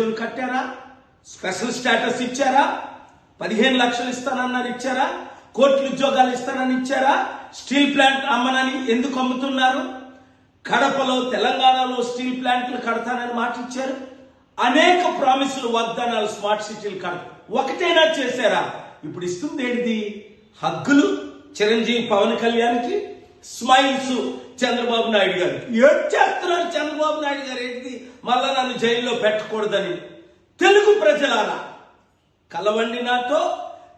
బిల్డింగులు కట్టారా? Special status ఇచ్చారా? 15 లక్షలు ఇస్తానన్నారు, ఇచ్చారా? కోట్ల ఉద్యోగాలు ఇస్తానని ఇచ్చారా? స్టీల్ ప్లాంట్ అమ్మనని ఎందుకు అమ్ముతున్నారు? కడపలో తెలంగాణలో స్టీల్ ప్లాంట్లు కడతానని మాట ఇచ్చారు. అనేక ప్రామిసులు, వాగ్దానాలు, స్మార్ట్ సిటీలు ఒకటైనా చేశారా? ఇప్పుడు ఇస్తుంది ఏంటిది? హగ్గులు చిరంజీవి పవన్ కళ్యాణ్కి, స్మైల్స్ చంద్రబాబు నాయుడు గారు. ఏం చేస్తున్నారు చంద్రబాబు నాయుడు గారు? ఏంటిది? మళ్ళా నన్ను జైల్లో పెట్టకూడదని. తెలుగు ప్రజలారా, కలవండి, నాతో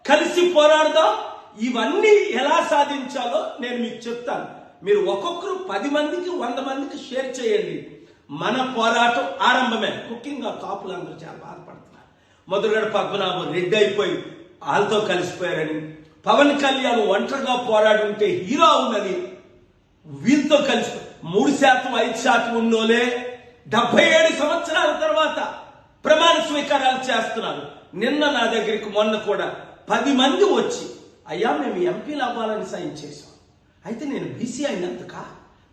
కలిసి పోరాడదాం. ఇవన్నీ ఎలా సాధించాలో నేను మీకు చెప్తాను. మీరు ఒక్కొక్కరు 10 మందికి 100 మందికి షేర్ చేయండి. మన పోరాటం ఆరంభమే. ముఖ్యంగా కాపులు అందరూ చాలా బాధపడుతున్నారు. మధురగడ పద్మనాభం రెడ్డి అయిపోయి వాళ్ళతో కలిసిపోయారని, పవన్ కళ్యాణ్ ఒంటరిగా పోరాడి ఉంటే హీరో అవునని వీళ్ళతో కలిసి 3% 5% ఉన్నోలే 77 సంవత్సరాల తర్వాత ప్రమాణ స్వీకారాలు చేస్తున్నారు. నిన్న నా దగ్గరికి మొన్న కూడా 10 మంది వచ్చి, అయ్యా మేము ఎంపీలు అవ్వాలని సైన్ చేశాం. అయితే నేను బీసీ అయినందుక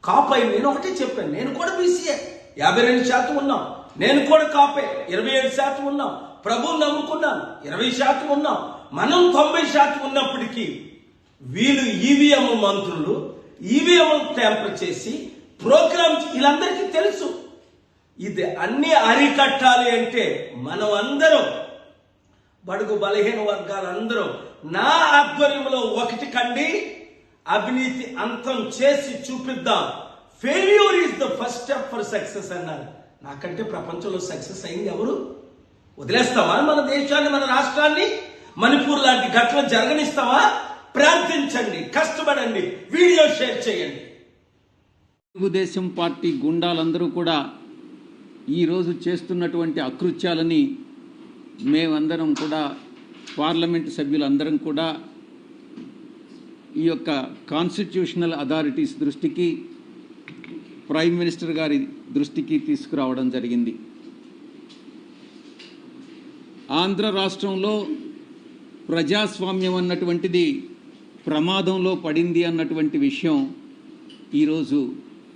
కాపు అయి నేను ఒకటే చెప్పాను, నేను కూడా బీసీఏ. 52% ఉన్నాం. నేను కూడా కాపే. 27% ఉన్నాం. ప్రభువుని నమ్ముకున్నాను. 20% ఉన్నాం. మనం 90% ఉన్నప్పటికీ వీళ్ళు ఈవీఎం మంత్రులు ఈవీఎం ట్యాంపర్ చేసి ప్రోగ్రామ్, వీళ్ళందరికీ తెలుసు. ఇది అన్ని అరికట్టాలి అంటే మనం అందరం, బడుగు బలహీన వర్గాలందరూ నా ఆధ్వర్యంలో ఒకటి కండి, అవినీతి అంతం చేసి చూపిద్దాం. Failure is the first step for success అన్నారు. నాకంటే ప్రపంచంలో సక్సెస్ అయింది ఎవరు? వదిలేస్తావా మన దేశాన్ని, మన రాష్ట్రాన్ని? మణిపూర్ లాంటి ఘటన జరగనిస్తావా? ప్రార్థించండి, కష్టపడండి, వీడియో షేర్ చేయండి. తెలుగుదేశం పార్టీ గుండాలందరూ కూడా ఈరోజు చేస్తున్నటువంటి అకృత్యాలని మేమందరం కూడా, పార్లమెంటు సభ్యులందరం కూడా ఈ యొక్క కాన్స్టిట్యూషనల్ అథారిటీస్ దృష్టికి, ప్రైమ్ మినిస్టర్ గారి దృష్టికి తీసుకురావడం జరిగింది. ఆంధ్ర రాష్ట్రంలో ప్రజాస్వామ్యం అన్నటువంటిది ప్రమాదంలో పడింది అన్నటువంటి విషయం ఈరోజు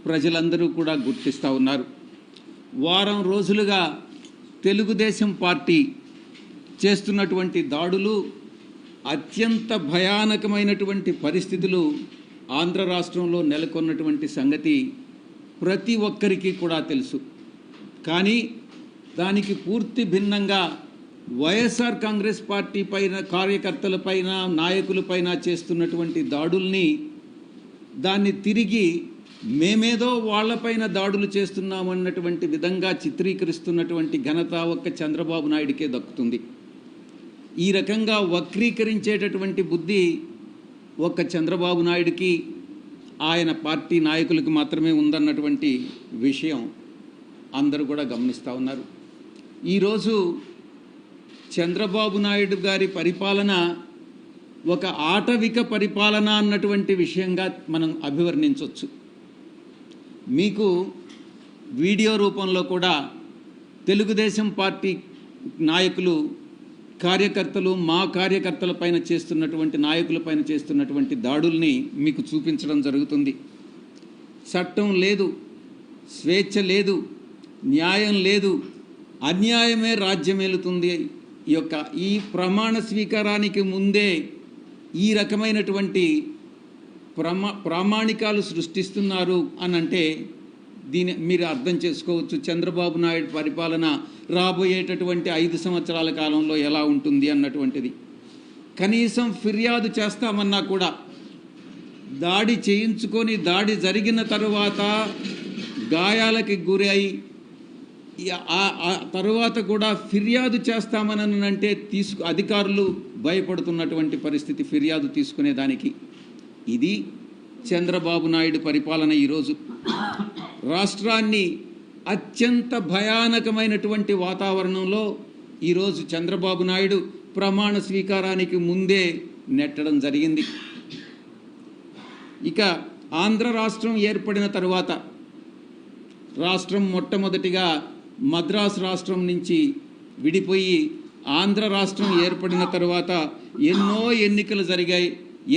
ప్రజలందరూ కూడా గుర్తిస్తూ ఉన్నారు. వారం రోజులుగా తెలుగుదేశం పార్టీ చేస్తున్నటువంటి దాడులు, అత్యంత భయానకమైనటువంటి పరిస్థితులు ఆంధ్ర రాష్ట్రంలో నెలకొన్నటువంటి సంగతి ప్రతి ఒక్కరికి కూడా తెలుసు. కానీ దానికి పూర్తి భిన్నంగా వైఎస్ఆర్ కాంగ్రెస్ పార్టీ పైన, కార్యకర్తలపైన, నాయకులపైన చేస్తున్నటువంటి దాడుల్ని, దాన్ని తిరిగి మేమేదో వాళ్లపైన దాడులు చేస్తున్నామన్నటువంటి విధంగా చిత్రీకరిస్తున్నటువంటి ఘనత ఒక్క చంద్రబాబు నాయుడికే దక్కుతుంది. ఈ రకంగా వక్రీకరించేటటువంటి బుద్ధి ఒక్క చంద్రబాబు నాయుడికి, ఆయన పార్టీ నాయకులకు మాత్రమే ఉందన్నటువంటి విషయం అందరూ కూడా గమనిస్తూ ఉన్నారు. ఈరోజు చంద్రబాబు నాయుడు గారి పరిపాలన ఒక ఆటవిక పరిపాలన అన్నటువంటి విషయంగా మనం అభివర్ణించవచ్చు. మీకు వీడియో రూపంలో కూడా తెలుగుదేశం పార్టీ నాయకులు, కార్యకర్తలు, మా కార్యకర్తల పైన చేస్తున్నటువంటి, నాయకులపైన చేస్తున్నటువంటి దాడుల్ని మీకు చూపించడం జరుగుతుంది. చట్టం లేదు, స్వేచ్ఛ లేదు, న్యాయం లేదు, అన్యాయమే రాజ్యమేలుతుంది. ఈ ప్రమాణ స్వీకారానికి ముందే ఈ రకమైనటువంటి ప్రామాణికాలు సృష్టిస్తున్నారు అని అంటే దీని మీరు అర్థం చేసుకోవచ్చు చంద్రబాబు నాయుడు పరిపాలన రాబోయేటటువంటి 5 సంవత్సరాల కాలంలో ఎలా ఉంటుంది అన్నటువంటిది. కనీసం ఫిర్యాదు చేస్తామన్నా కూడా, దాడి చేయించుకొని దాడి జరిగిన తరువాత గాయాలకి గురై తరువాత కూడా ఫిర్యాదు చేస్తామనంటే అధికారులు భయపడుతున్నటువంటి పరిస్థితి ఫిర్యాదు తీసుకునేదానికి. ఇది చంద్రబాబు నాయుడు పరిపాలన. ఈరోజు రాష్ట్రాన్ని అత్యంత భయానకమైనటువంటి వాతావరణంలో ఈరోజు చంద్రబాబు నాయుడు ప్రమాణ స్వీకారానికి ముందే నెట్టడం జరిగింది. ఇక ఆంధ్ర రాష్ట్రం ఏర్పడిన తరువాత రాష్ట్రం మొట్టమొదటిగా మద్రాసు రాష్ట్రం నుంచి విడిపోయి ఆంధ్ర రాష్ట్రం ఏర్పడిన తరువాత ఎన్నో ఎన్నికలు జరిగాయి,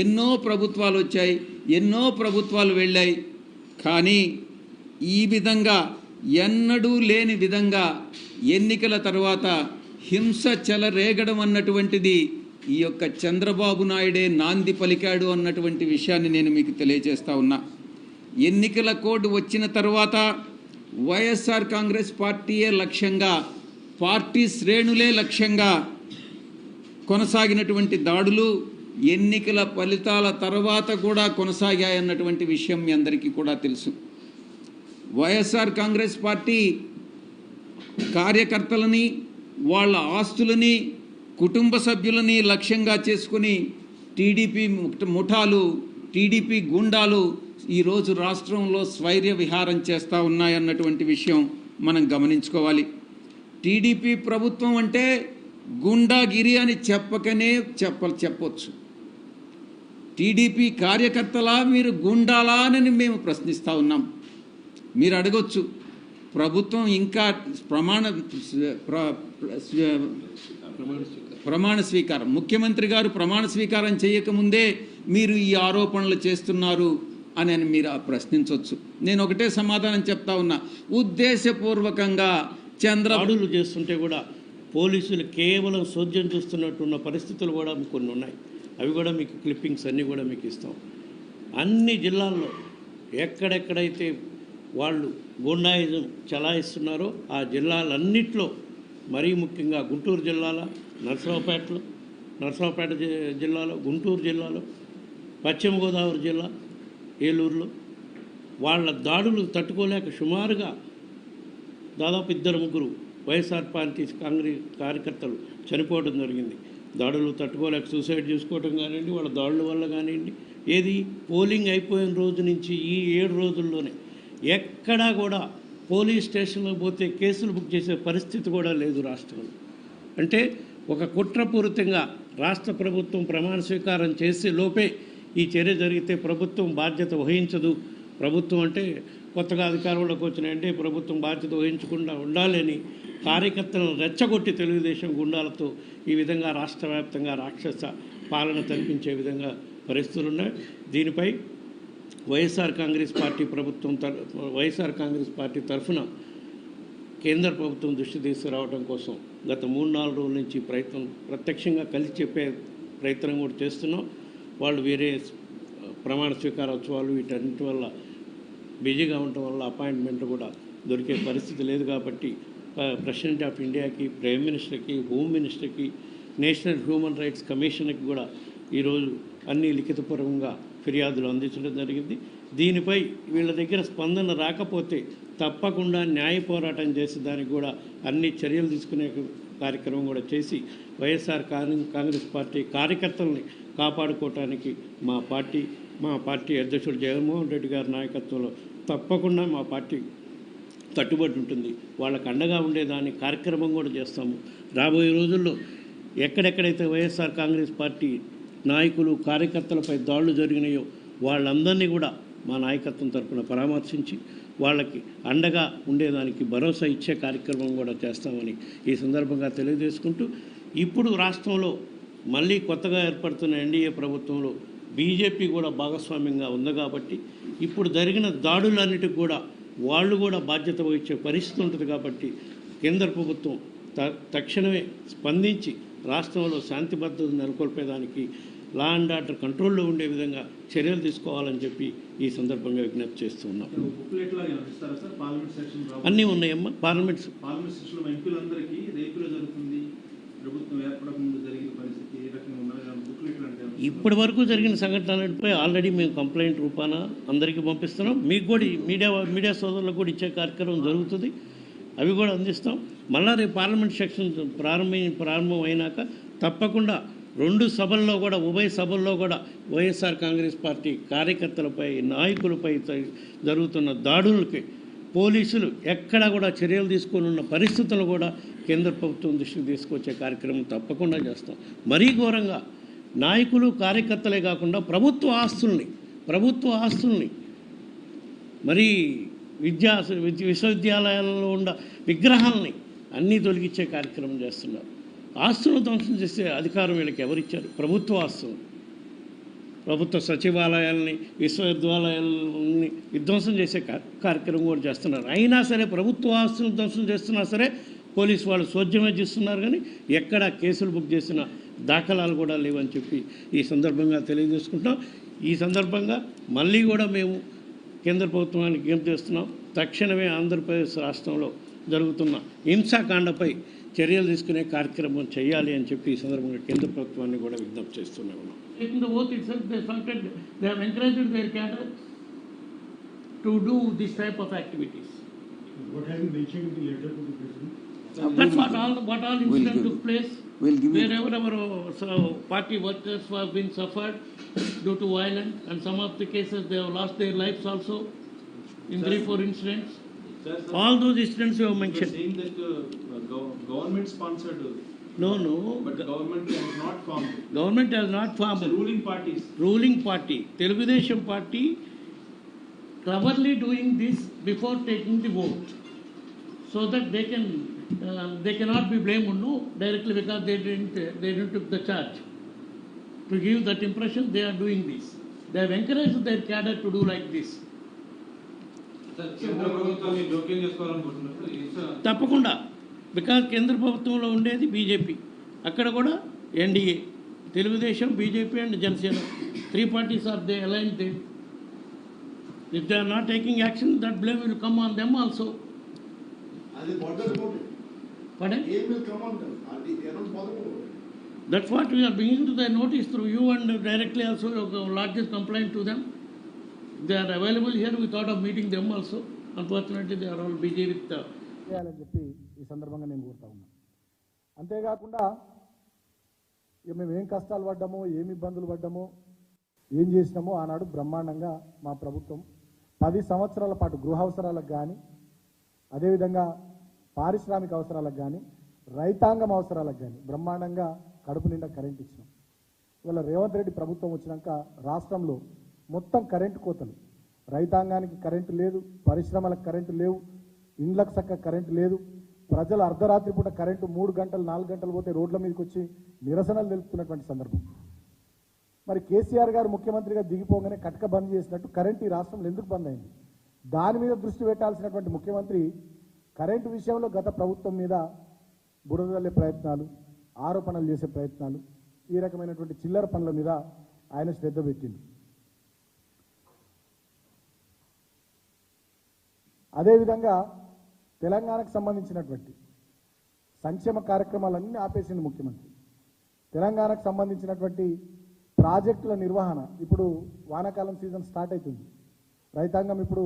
ఎన్నో ప్రభుత్వాలు వచ్చాయి, ఎన్నో ప్రభుత్వాలు వెళ్ళాయి. కానీ ఈ విధంగా ఎన్నడూ లేని విధంగా ఎన్నికల తర్వాత హింస చెలరేగడం అన్నటువంటిది ఈ యొక్క చంద్రబాబు నాయుడే నాంది పలికాడు అన్నటువంటి విషయాన్ని నేను మీకు తెలియజేస్తా ఉన్నా. ఎన్నికల కోడ్ వచ్చిన తర్వాత వైఎస్ఆర్ కాంగ్రెస్ పార్టీయే లక్ష్యంగా, పార్టీ శ్రేణులే లక్ష్యంగా కొనసాగినటువంటి దాడులు ఎన్నికల ఫలితాల తర్వాత కూడా కొనసాగాయన్నటువంటి విషయం మీ అందరికీ కూడా తెలుసు. వైఎస్ఆర్ కాంగ్రెస్ పార్టీ కార్యకర్తలని, వాళ్ళ ఆస్తులని, కుటుంబ సభ్యులని లక్ష్యంగా చేసుకుని టీడీపీ ముఠాలు, టీడీపీ గుండాలు ఈరోజు రాష్ట్రంలో స్వైర్య విహారం చేస్తూ ఉన్నాయన్నటువంటి విషయం మనం గమనించుకోవాలి. టీడీపీ ప్రభుత్వం అంటే గుండాగిరి అని చెప్పొచ్చు. టీడీపీ కార్యకర్తలా మీరు గుండాలా అని మేము ప్రశ్నిస్తూ ఉన్నాం. మీరు అడగొచ్చు, ప్రభుత్వం ఇంకా ప్రమాణ స్వీకారం, ముఖ్యమంత్రి గారు ప్రమాణ స్వీకారం చేయకముందే మీరు ఈ ఆరోపణలు చేస్తున్నారు అని మీరు ప్రశ్నించవచ్చు. నేను ఒకటే సమాధానం చెప్తా ఉన్నా, ఉద్దేశపూర్వకంగా దాడులు చేస్తుంటే కూడా పోలీసులు కేవలం సోద్యం చూస్తున్నట్టున్న పరిస్థితులు కూడా కొన్ని ఉన్నాయి. అవి కూడా మీకు క్లిప్పింగ్స్ అన్నీ కూడా మీకు ఇస్తాం. అన్ని జిల్లాల్లో ఎక్కడెక్కడైతే వాళ్ళు గూండాయిజం చలాయిస్తున్నారో ఆ జిల్లాలన్నిట్లో, మరీ ముఖ్యంగా గుంటూరు జిల్లాలో, నరసరావుపేట జిల్లాలో, గుంటూరు జిల్లాలో, పశ్చిమ గోదావరి జిల్లా, ఏలూరులో వాళ్ళ దాడులు తట్టుకోలేక సుమారుగా దాదాపు 2-3 వైఎస్ఆర్ పార్టీ కాంగ్రెస్ కార్యకర్తలు చనిపోవడం జరిగింది. దాడులు తట్టుకోలేక సూసైడ్ చేసుకోవడం కానివ్వండి, వాళ్ళ దాడుల వల్ల కానివ్వండి. ఏది పోలింగ్ అయిపోయిన రోజు నుంచి ఈ 7 రోజుల్లోనే ఎక్కడా కూడా పోలీస్ స్టేషన్లో పోతే కేసులు బుక్ చేసే పరిస్థితి కూడా లేదు రాష్ట్రంలో. అంటే ఒక కుట్రపూరితంగా రాష్ట్ర ప్రభుత్వం ప్రమాణ స్వీకారం చేసే లోపే ఈ చర్య జరిగితే ప్రభుత్వం బాధ్యత వహించదు. ప్రభుత్వం అంటే కొత్తగా అధికారంలోకి వచ్చినాయంటే ప్రభుత్వం బాధ్యత వహించకుండా ఉండాలని కార్యకర్తలను రెచ్చగొట్టి తెలుగుదేశం గుండాలతో ఈ విధంగా రాష్ట్ర వ్యాప్తంగా రాక్షస పాలన తలపించే విధంగా పరిస్థితులు ఉన్నాయి. దీనిపై వైఎస్ఆర్ కాంగ్రెస్ పార్టీ తరఫున కేంద్ర ప్రభుత్వం దృష్టి తీసుకురావడం కోసం గత 3-4 రోజుల నుంచి ప్రత్యక్షంగా కలిసి చెప్పే ప్రయత్నం కూడా చేస్తున్నాం. వాళ్ళు వేరే ప్రమాణ స్వీకారోత్సవాలు వీటన్నిటి వల్ల బిజీగా ఉండటం వల్ల అపాయింట్మెంట్ కూడా దొరికే పరిస్థితి లేదు. కాబట్టి ప్రెసిడెంట్ ఆఫ్ ఇండియాకి, ప్రైమ్ మినిస్టర్కి, హోమ్ మినిస్టర్కి, నేషనల్ హ్యూమన్ రైట్స్ కమిషన్కి కూడా ఈరోజు అన్ని లిఖితపూర్వకంగా ఫిర్యాదులు అందించడం జరిగింది. దీనిపై వీళ్ళ దగ్గర స్పందన రాకపోతే తప్పకుండా న్యాయ పోరాటం చేసి దానికి కూడా అన్ని చర్యలు తీసుకునే కార్యక్రమం కూడా చేసి వైఎస్ఆర్ కాంగ్రెస్ పార్టీ కార్యకర్తల్ని కాపాడుకోవటానికి మా పార్టీ అధ్యక్షుడు జగన్మోహన్ రెడ్డి గారి నాయకత్వంలో తప్పకుండా మా పార్టీ కట్టుబడి ఉంటుంది. వాళ్ళకు అండగా ఉండేదాని కార్యక్రమం కూడా చేస్తాము. రాబోయే రోజుల్లో ఎక్కడెక్కడైతే వైఎస్ఆర్ కాంగ్రెస్ పార్టీ నాయకులు కార్యకర్తలపై దాడులు జరిగినాయో వాళ్ళందరినీ కూడా మా నాయకత్వం తరఫున పరామర్శించి వాళ్ళకి అండగా ఉండేదానికి భరోసా ఇచ్చే కార్యక్రమం కూడా చేస్తామని ఈ సందర్భంగా తెలియజేసుకుంటూ, ఇప్పుడు రాష్ట్రంలో మళ్ళీ కొత్తగా ఏర్పడుతున్న ఎన్డీఏ ప్రభుత్వంలో బీజేపీ కూడా భాగస్వామ్యంగా ఉంది కాబట్టి ఇప్పుడు జరిగిన దాడులన్నిటికి కూడా వాళ్ళు కూడా బాధ్యత వహించే పరిస్థితి ఉంటుంది. కాబట్టి కేంద్ర ప్రభుత్వం తక్షణమే స్పందించి రాష్ట్రంలో శాంతి భద్రతను నెలకొల్పేదానికి, లా అండ్ ఆర్డర్ కంట్రోల్లో ఉండే విధంగా చర్యలు తీసుకోవాలని చెప్పి ఈ సందర్భంగా విజ్ఞప్తి చేస్తూ ఉన్నాం. అన్నీ ఉన్నాయమ్మా. పార్లమెంట్ సెషన్లో ఎంపీలందరికీ రేపులో జరుగుతుంది, ప్రభుత్వం ఏర్పడకముందు జరిగిన పరిస్థితి ఏ రకంగా ఉన్నది బుక్లెట్లు అంటే ఇప్పటి వరకు జరిగిన సంఘటనలపై ఆల్రెడీ మేము కంప్లైంట్ రూపాన అందరికీ పంపిస్తున్నాం. మీకు కూడా మీడియా సోదరులకు కూడా ఇచ్చే కార్యక్రమం జరుగుతుంది. అవి కూడా అందిస్తాం. మళ్ళా రేపు పార్లమెంట్ సెక్షన్ ప్రారంభం అయినాక తప్పకుండా 2 సభల్లో కూడా, ఉభయ సభల్లో కూడా వైఎస్ఆర్ కాంగ్రెస్ పార్టీ కార్యకర్తలపై, నాయకులపై జరుగుతున్న దాడులకి పోలీసులు ఎక్కడా కూడా చర్యలు తీసుకొని ఉన్న పరిస్థితులు కూడా కేంద్ర ప్రభుత్వం దృష్టికి తీసుకొచ్చే కార్యక్రమం తప్పకుండా చేస్తాం. మరీ ఘోరంగా నాయకులు కార్యకర్తలే కాకుండా ప్రభుత్వ ఆస్తుల్ని మరీ విశ్వవిద్యాలయాలలో ఉన్న విగ్రహాలని అన్నీ తొలగించే కార్యక్రమం చేస్తున్నారు. ఆస్తులను ధ్వంసం చేసే అధికారం వీళ్ళకి ఎవరిచ్చారు? ప్రభుత్వ ఆస్తులు. ప్రభుత్వ సచివాలయాల్ని, విశ్వవిద్యాలయాలని విధ్వంసం చేసే కార్యక్రమం కూడా చేస్తున్నారు. అయినా సరే ప్రభుత్వ ఆస్తులను ధ్వంసం చేస్తున్నా సరే పోలీసు వాళ్ళు సోద్యమే చేస్తున్నారు, కానీ ఎక్కడ కేసులు బుక్ చేసిన దాఖలాలు కూడా లేవని చెప్పి ఈ సందర్భంగా తెలియజేసుకుంటాం. ఈ సందర్భంగా మళ్ళీ కూడా మేము కేంద్ర ప్రభుత్వానికి విజ్ఞప్తి చేస్తున్నాం. తక్షణమే ఆంధ్రప్రదేశ్ రాష్ట్రంలో జరుగుతున్న హింసాకాండపై చర్యలు తీసుకునే కార్యక్రమం చేయాలి అని చెప్పి ఈ సందర్భంగా కేంద్ర ప్రభుత్వాన్ని కూడా విజ్ఞప్తి చేస్తూనే ఉన్నాం. In the oath itself, they have encouraged their cadre to do this type of activities. What have you mentioned in the letter to the president? That's what all incident took place. We'll give you. Wherever our party workers have been suffered due to violence, and some of the cases they have lost their lives also in 3-4 incidents. Sir, All those incidents you have you are mentioned. saying that government sponsored, No, but government has not formed. government has not The formed. ruling parties. Ruling party, Telugudesham party, cleverly doing this before taking the vote, so that they cannot be blamed directly because they didn't took the charge. To give that impression, they are doing this. They have encouraged their cadre to do like this. కేంద్ర ప్రభుత్వాన్ని జోక్యం చేసుకోవాలనుకుంటున్నారు. తప్పకుండా, because కేంద్ర ప్రభుత్వంలో ఉండేది BJP, అక్కడ కూడా NDA, Telugu Desam, BJP and Janasena, 3 parties are they aligned there. If they are not taking action, that blame will come on them also. What does about it? Pardon? It will come on them. They are not bothered about it. That's what we are bringing to their notice through you, and directly also lodge this complaint to them. They are available here. We thought of meeting them also. Unfortunately, they are all busy with చేయాలని చెప్పి ఈ సందర్భంగా నేను కోరుతా ఉన్నా. అంతేకాకుండా ఇక మేము ఏం కష్టాలు పడ్డామో, ఏమి ఇబ్బందులు పడ్డామో, ఏం చేసినామో ఆనాడు బ్రహ్మాండంగా మా ప్రభుత్వం 10 సంవత్సరాల పాటు గృహ అవసరాలకు కానీ, అదేవిధంగా పారిశ్రామిక అవసరాలకు కానీ, రైతాంగం అవసరాలకు కానీ బ్రహ్మాండంగా కడుపు నిండా కరెంట్ ఇచ్చినాం. ఇవాళ రేవంత్ రెడ్డి ప్రభుత్వం వచ్చినాక రాష్ట్రంలో మొత్తం కరెంటు కోతలు, రైతాంగానికి కరెంటు లేదు, పరిశ్రమలకు కరెంటు లేవు, ఇండ్లకు చక్క కరెంటు లేదు. ప్రజలు అర్ధరాత్రి పూట కరెంటు 3 గంటలు 4 గంటలు పోతే రోడ్ల మీదకి వచ్చి నిరసనలు తెలుపుతున్నటువంటి సందర్భం. మరి కేసీఆర్ గారు ముఖ్యమంత్రిగా దిగిపోగానే కటక బంద్ చేసినట్టు కరెంటు ఈ రాష్ట్రంలో ఎందుకు బంద్ అయింది? దాని మీద దృష్టి పెట్టాల్సినటువంటి ముఖ్యమంత్రి కరెంటు విషయంలో గత ప్రభుత్వం మీద బురదల్లే ప్రయత్నాలు, ఆరోపణలు చేసే ప్రయత్నాలు, ఈ రకమైనటువంటి చిల్లర పనుల మీద ఆయన శ్రద్ధ పెట్టింది. అదేవిధంగా తెలంగాణకు సంబంధించినటువంటి సంక్షేమ కార్యక్రమాలన్నీ ఆపేసింది ముఖ్యమంత్రి. తెలంగాణకు సంబంధించినటువంటి ప్రాజెక్టుల నిర్వహణ, ఇప్పుడు వానాకాలం సీజన్ స్టార్ట్ అవుతుంది, రైతాంగం ఇప్పుడు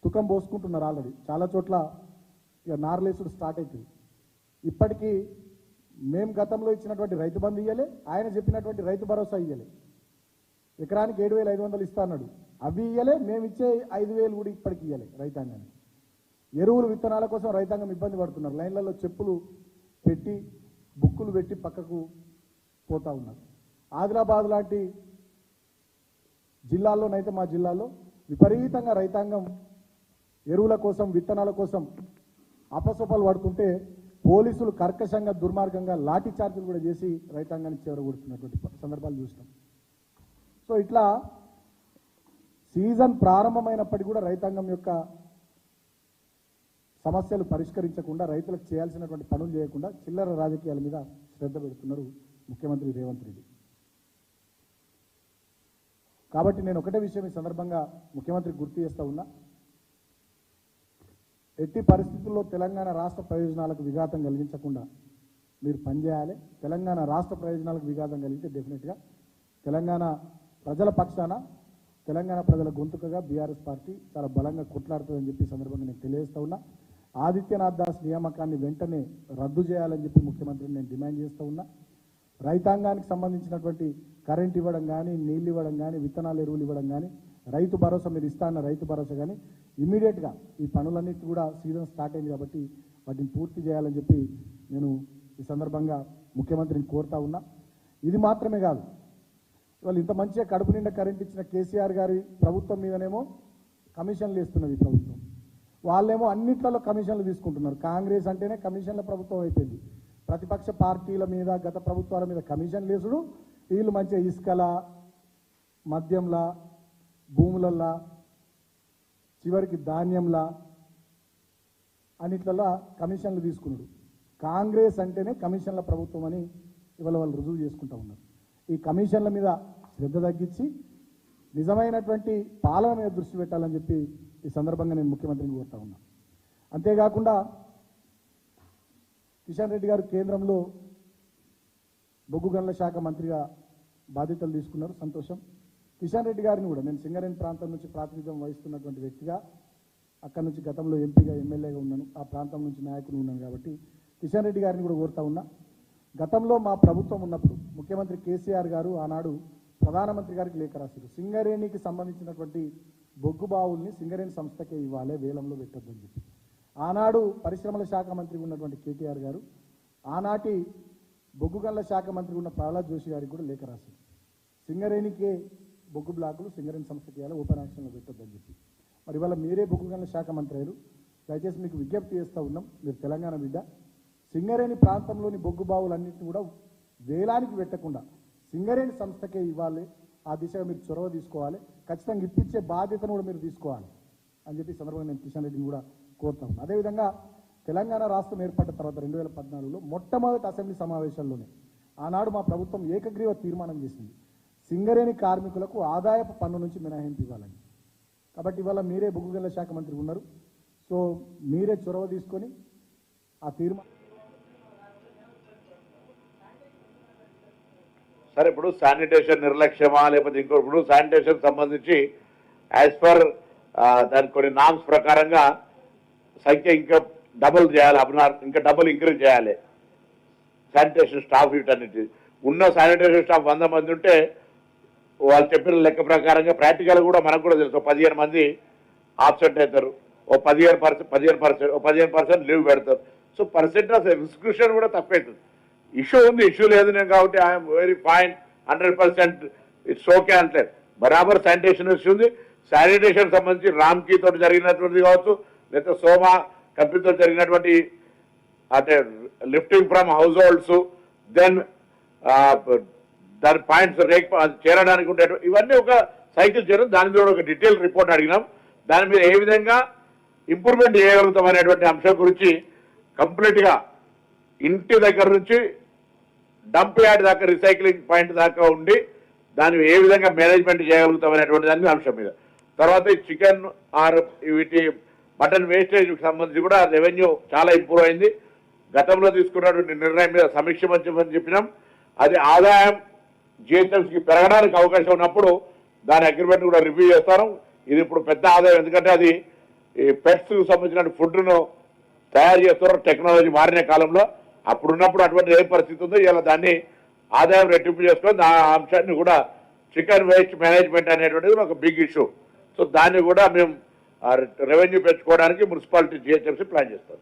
తుకం పోసుకుంటున్నారు ఆల్రెడీ, చాలా చోట్ల ఇక నార్లేసుడు స్టార్ట్ అవుతుంది. ఇప్పటికీ మేము గతంలో ఇచ్చినటువంటి రైతు బంధు ఇయ్యలే, ఆయన చెప్పినటువంటి రైతు భరోసా ఇయ్యలే, ఎకరానికి 7,500 ఇస్తా అన్నాడు, అవి ఇయ్యలే. మేము ఇచ్చే 5,000 కూడా ఇప్పటికి ఇయ్యలే రైతాంగానికి. ఎరువులు విత్తనాల కోసం రైతాంగం ఇబ్బంది పడుతున్నారు, లైన్లలో చెప్పులు పెట్టి బుక్కులు పెట్టి పక్కకు పోతా ఉన్నారు. ఆదిలాబాద్ లాంటి జిల్లాల్లోనైతే మా జిల్లాలో విపరీతంగా రైతాంగం ఎరువుల కోసం విత్తనాల కోసం అపసొపలు పడుతుంటే పోలీసులు కర్కశంగా దుర్మార్గంగా లాఠీ చార్జీలు కూడా చేసి రైతాంగాన్ని చెరగొడుతున్నటువంటి సందర్భాలు చూసినాం. సో ఇట్లా సీజన్ ప్రారంభమైనప్పటికీ కూడా రైతాంగం యొక్క సమస్యలు పరిష్కరించకుండా, రైతులకు చేయాల్సినటువంటి పనులు చేయకుండా చిల్లర రాజకీయాల మీద శ్రద్ధ పెడుతున్నారు ముఖ్యమంత్రి రేవంత్ రెడ్డి. కాబట్టి నేను ఒకటే విషయం ఈ సందర్భంగా ముఖ్యమంత్రికి గుర్తు చేస్తూ ఉన్నా, ఎట్టి పరిస్థితుల్లో తెలంగాణ రాష్ట్ర ప్రయోజనాలకు విఘాతం కలిగించకుండా మీరు పనిచేయాలి. తెలంగాణ రాష్ట్ర ప్రయోజనాలకు విఘాతం కలిగితే డెఫినెట్గా తెలంగాణ ప్రజల పక్షాన, తెలంగాణ ప్రజల గొంతుకగా బీఆర్ఎస్ పార్టీ చాలా బలంగా కొట్లాడుతుందని చెప్పి సందర్భంగా నేను తెలియజేస్తా ఉన్నా. ఆదిత్యనాథ్ దాస్ నియామకాన్ని వెంటనే రద్దు చేయాలని చెప్పి ముఖ్యమంత్రిని నేను డిమాండ్ చేస్తూ ఉన్నా. రైతాంగానికి సంబంధించినటువంటి కరెంట్ ఇవ్వడం కానీ, నీళ్ళు ఇవ్వడం కానీ, విత్తనాలు ఎరువులు ఇవ్వడం కానీ, రైతు భరోసా మీరు ఇస్తా అన్న రైతు భరోసా కానీ ఇమీడియట్గా ఈ పనులన్నిటి కూడా సీజన్ స్టార్ట్ అయింది కాబట్టి వాటిని పూర్తి చేయాలని చెప్పి నేను ఈ సందర్భంగా ముఖ్యమంత్రిని కోరుతా ఉన్నా. ఇది మాత్రమే కాదు, ఇవాళ ఇంత మంచిగా కడుపు నిండా కరెంట్ ఇచ్చిన కేసీఆర్ గారి ప్రభుత్వం మీదనేమో కమిషన్లు ఇస్తున్నది ఈ ప్రభుత్వం, వాళ్ళేమో అన్నిట్లలో కమిషన్లు తీసుకుంటున్నారు. కాంగ్రెస్ అంటేనే కమిషన్ల ప్రభుత్వం అయిపోయింది. ప్రతిపక్ష పార్టీల మీద, గత ప్రభుత్వాల మీద కమిషన్లు వేసుడు, వీళ్ళు మంచిగా ఇసుకల మద్యంలా భూములల్లా చివరికి ధాన్యంలా అన్నిట్లలో కమిషన్లు తీసుకున్నాడు. కాంగ్రెస్ అంటేనే కమిషన్ల ప్రభుత్వం అని ఇవాళ వాళ్ళు రుజువు చేసుకుంటూ ఉన్నారు. ఈ కమిషన్ల మీద శ్రద్ధ తగ్గించి నిజమైనటువంటి పాలన మీద దృష్టి పెట్టాలని చెప్పి ఈ సందర్భంగా నేను ముఖ్యమంత్రిని కోరుతా ఉన్నా. అంతేకాకుండా కిషన్ రెడ్డి గారు కేంద్రంలో బొగ్గు గనుల శాఖ మంత్రిగా బాధ్యతలు తీసుకున్నారు, సంతోషం. కిషన్ రెడ్డి గారిని కూడా నేను సింగరేణి ప్రాంతం నుంచి ప్రాతినిధ్యం వహిస్తున్నటువంటి వ్యక్తిగా, అక్కడి నుంచి గతంలో ఎంపీగా ఎమ్మెల్యేగా ఉన్నాను, ఆ ప్రాంతం నుంచి నాయకుడు ఉన్నాను కాబట్టి కిషన్ రెడ్డి గారిని కూడా కోరుతా ఉన్నా. గతంలో మా ప్రభుత్వం ఉన్నప్పుడు ముఖ్యమంత్రి కేసీఆర్ గారు ఆనాడు ప్రధానమంత్రి గారికి లేఖ రాశారు. సింగరేణికి సంబంధించినటువంటి బొగ్గు బావుల్ని సింగరేణి సంస్థకే ఇవ్వాలి, వేలంలో పెట్టొద్దని చెప్పి. ఆనాడు పరిశ్రమల శాఖ మంత్రి ఉన్నటువంటి కేటీఆర్ గారు ఆనాటి బొగ్గు గనుల శాఖ మంత్రి ఉన్న ప్రహ్లాద్ జోషి గారికి కూడా లేఖ రాశారు. సింగరేణికే బొగ్గు బ్లాకులు సింగరేణి సంస్థకి ఇవ్వాలి, ఓపెన్ యాక్షన్లో పెట్టొద్దని చెప్పి. మరి ఇవాళ మీరే బొగ్గు గనుల శాఖ మంత్రి అయ్యారు. దయచేసి మీకు విజ్ఞప్తి చేస్తూ ఉన్నాం, మీరు తెలంగాణ బిడ్డ, సింగరేణి ప్రాంతంలోని బొగ్గు బావులన్నింటినీ కూడా వేలానికి పెట్టకుండా సింగరేణి సంస్థకే ఇవ్వాలి, ఆ దిశగా మీరు చొరవ తీసుకోవాలి, ఖచ్చితంగా ఇప్పించే బాధ్యతను కూడా మీరు తీసుకోవాలి అని చెప్పి సందర్భంగా నేను కిషన్ రెడ్డిని కూడా కోరుతా ఉన్నాను. అదేవిధంగా తెలంగాణ రాష్ట్రం ఏర్పడ్డ తర్వాత 2014లో మొట్టమొదటి అసెంబ్లీ సమావేశాల్లోనే ఆనాడు మా ప్రభుత్వం ఏకగ్రీవ తీర్మానం చేసింది, సింగరేణి కార్మికులకు ఆదాయపు పన్ను నుంచి మినహాయింపు ఇవ్వాలని. కాబట్టి ఇవాళ మీరే బొగ్గు గనుల శాఖ మంత్రి ఉన్నారు, సో మీరే చొరవ తీసుకొని ఆ తీర్మానం. సరే, ఇప్పుడు శానిటేషన్ నిర్లక్ష్యమా లేకపోతే ఇంకో, ఇప్పుడు శానిటేషన్ సంబంధించి యాజ్ పర్ దాని కొన్ని నామ్స్ ప్రకారంగా సంఖ్య ఇంకా డబుల్ చేయాలి, ఇంకా డబుల్ ఇంక్రీజ్ చేయాలి శానిటేషన్ స్టాఫ్. వీటన్నిటి ఉన్న శానిటేషన్ స్టాఫ్ 100 మంది ఉంటే వాళ్ళు చెప్పిన లెక్క ప్రకారంగా ప్రాక్టికల్ కూడా మనకు కూడా తెలుసు 15 మంది ఆబ్సెంట్ అవుతారు, ఓ 15% లీవ్ పెడతారు. సో పర్సెంట్ ఆఫ్ ఎగ్జిక్యూషన్ కూడా తప్పవుతుంది. ఇష్యూ ఉంది, ఇష్యూ లేదు నేను కాబట్టి I'm very fine, 100% it's okay అంటే బరాబర్ శానిటేషన్ ఇష్యూ ఉంది. శానిటేషన్ సంబంధించి రామ్కీ తోటి జరిగినటువంటిది కావచ్చు, లేకపోతే సోమా కంపెనీతో జరిగినటువంటి అంటే lifting from households, then దాని పాయింట్స్ రేక్ చేరడానికి ఉండే ఇవన్నీ ఒక సైకిల్ చేయడం, దాని మీద ఒక డీటెయిల్ రిపోర్ట్ అడిగినాం. దాని మీద ఏ విధంగా ఇంప్రూవ్మెంట్ చేయగలుగుతాం అనేటువంటి అంశం గురించి కంప్లీట్గా ఇంటి దగ్గర నుంచి డంప్ యార్డ్ దాకా రీసైక్లింగ్ పాయింట్ దాకా ఉండి దాన్ని ఏ విధంగా మేనేజ్మెంట్ చేయగలుగుతాం అనేటువంటి దాని అంశం మీద. తర్వాత ఈ చికెన్ ఆర్ వీటి మటన్ వేస్టేజ్కి సంబంధించి కూడా రెవెన్యూ చాలా ఇంప్రూవ్ అయింది. గతంలో తీసుకున్నటువంటి నిర్ణయం మీద సమీక్ష మంచి చెప్పినాం. అది ఆదాయం జిహెచ్ఎంసీకి పెరగడానికి అవకాశం ఉన్నప్పుడు దాని అగ్రిమెంట్ కూడా రివ్యూ చేస్తాం. ఇది ఇప్పుడు పెద్ద ఆదాయం, ఎందుకంటే అది ఈ పెట్స్కి సంబంధించిన ఫుడ్ను తయారు చేస్తున్నారు టెక్నాలజీ మారిన కాలంలో. అప్పుడున్నప్పుడు అటువంటి ఏ పరిస్థితి ఉందో ఇలా దాన్ని ఆదాయం రెట్టింపు చేసుకొని ఆ అంశాన్ని కూడా చికెన్ వేస్ట్ మేనేజ్మెంట్ అనేటువంటిది ఒక బిగ్ ఇష్యూ. సో దాన్ని కూడా మేము రెవెన్యూ పెంచుకోవడానికి మున్సిపాలిటీ జిహెచ్ఎంసీ ప్లాన్ చేస్తాం.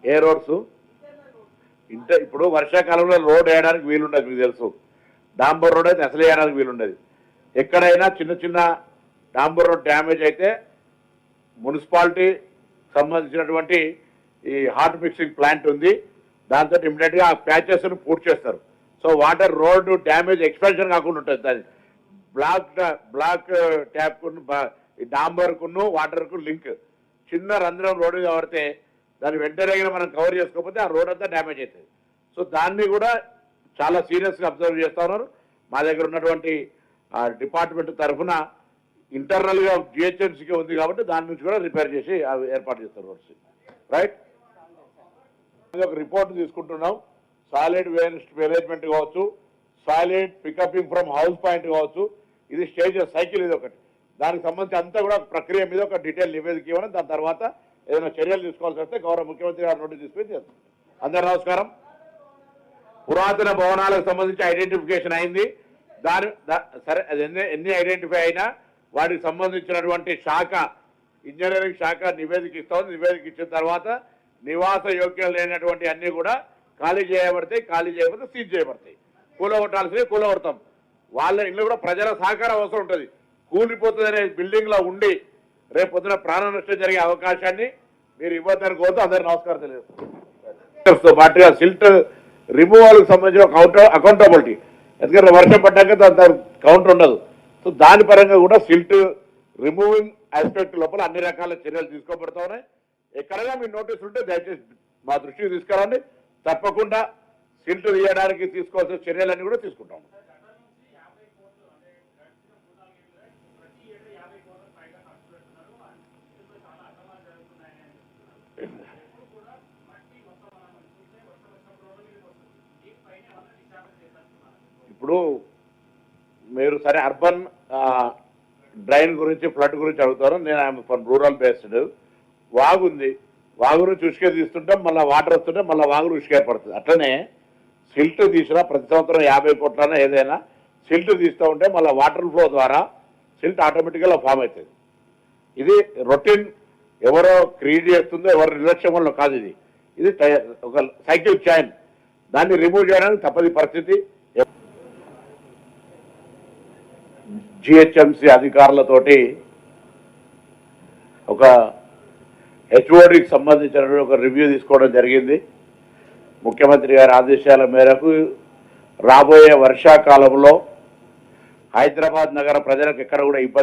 ఏ రోడ్స్ ఇప్పుడు వర్షాకాలంలో రోడ్ వేయడానికి వీలుండదు, మీకు తెలుసు. డాంబర్ రోడ్ అయితే అసలు వేయడానికి వీలుండదు. ఎక్కడైనా చిన్న చిన్న డాంబర్ రోడ్ డ్యామేజ్ అయితే మున్సిపాలిటీ సంబంధించినటువంటి ఈ హాట్ మిక్సింగ్ ప్లాంట్ ఉంది, దాంతో ఇమ్మీడియట్గా ఆ ప్యాచెస్ను పూర్తి చేస్తారు. So water road damage expansion కాకుండా ఉంటుంది. దాన్ని బ్లాక్ ట్యాప్కు డాంబర్కును వాటర్కు లింక్ చిన్న రంధ్రం రోడ్డు కాబట్టి దాన్ని వెంటనే మనం కవర్ చేసుకోకపోతే ఆ రోడ్ అంతా డ్యామేజ్ అవుతుంది. సో దాన్ని కూడా చాలా సీరియస్గా అబ్జర్వ్ చేస్తూ ఉన్నారు. మా దగ్గర ఉన్నటువంటి డిపార్ట్మెంట్ తరఫున ఇంటర్నల్గా జిహెచ్ఎంసీకి ఉంది కాబట్టి దాని నుంచి కూడా రిపేర్ చేసి అవి ఏర్పాటు చేస్తారు రోడ్స్. రైట్, ఒక రిపోర్ట్ తీసుకుంటున్నాం. సాలిడ్ వేస్ట్ మేనేజ్మెంట్ కావచ్చు, సాలిడ్ పికపింగ్ ఫ్రమ్ హౌస్ పాయింట్ కావచ్చు, ఇది స్టేజ్ సైకిల్, ఇది ఒకటి. దానికి సంబంధించి అంతా కూడా ప్రక్రియ మీద ఒక డీటెయిల్ నివేదిక ఇవ్వడం, దాని తర్వాత ఏదైనా చర్యలు తీసుకోవాల్సి వస్తే గౌరవ ముఖ్యమంత్రి గారి నోటీస్ తీసుకొని చేస్తాం. అందరూ నమస్కారం. పురాతన భవనాలకు సంబంధించి ఐడెంటిఫికేషన్ అయింది. సరే అది ఎన్ని ఐడెంటిఫై అయినా వాటికి సంబంధించినటువంటి శాఖ ఇంజనీరింగ్ శాఖ నివేదిక ఇస్తాం. నివేదిక ఇచ్చిన తర్వాత నివాస యోగ్యం లేనటువంటి అన్నీ కూడా ఖాళీ చేయబడతాయి, ఖాళీ చేయబడితే సీజ్ చేయబడతాయి. కూలగొట్టాల్సినవి కూలగొడతాం. వాళ్ళ ఇల్లు కూడా ప్రజల సహకారం అవసరం ఉంటుంది. కూలిపోతుందనే బిల్డింగ్లో ఉండి రేపు పొద్దున ప్రాణ నష్టం జరిగే అవకాశాన్ని మీరు ఇవ్వద్దని కోరుతూ అందరు నమస్కారం తెలియజేస్తాం. పాటుగా సిల్ట్ రిమూవల్కి సంబంధించిన అకౌంటబిలిటీ, ఎందుకంటే వర్షం పడ్డాక దాని కౌంటర్ ఉండదు. సో దాని పరంగా కూడా సిల్ట్ రిమూవింగ్ ఆస్పెక్ట్ లోపల అన్ని రకాల చర్యలు తీసుకోబడతా ఉన్నాయి. ఎక్కడైనా మీ నోటీసులు ఉంటే దయచేసి మా దృష్టికి తీసుకురండి. తప్పకుండా సిల్ట్ తీయడానికి తీసుకోవాల్సిన చర్యలన్నీ కూడా తీసుకుంటాం. ఇప్పుడు మీరు సరే అర్బన్ డ్రైన్ గురించి ఫ్లడ్ గురించి అడుగుతారు. నేను ఐఎమ్ ఫ్రమ్ రూరల్ బేస్డ్. వాగుంది, వాగు నుంచి ఉష్కే తీస్తుంటాం, మళ్ళీ వాటర్ వస్తుంటే మళ్ళీ వాగులు ఉష్కే పడుతుంది. అట్లనే సిల్ట్ తీసినా ప్రతి సంవత్సరం 50 కోట్లైనా ఏదైనా సిల్ట్ తీస్తూ ఉంటే మళ్ళీ వాటర్ ఫ్లో ద్వారా సిల్ట్ ఆటోమేటిక్గా ఫామ్ అవుతుంది. ఇది రొటీన్, ఎవరో క్రియేట్ చేస్తుందో ఎవరి నిర్లక్ష్యం వల్ల కాదు. ఇది ఒక సైకిల్ చైన్. దాన్ని రిమూవ్ చేయడానికి తప్పని పరిస్థితి. జిహెచ్ఎంసీ అధికారులతోటి ఒక హెచ్ఓడికి సంబంధించిన ఒక రివ్యూ తీసుకోవడం జరిగింది. ముఖ్యమంత్రి గారి ఆదేశాల మేరకు రాబోయే వర్షాకాలంలో హైదరాబాద్ నగర ప్రజలకు ఎక్కడ కూడా ఇబ్బంది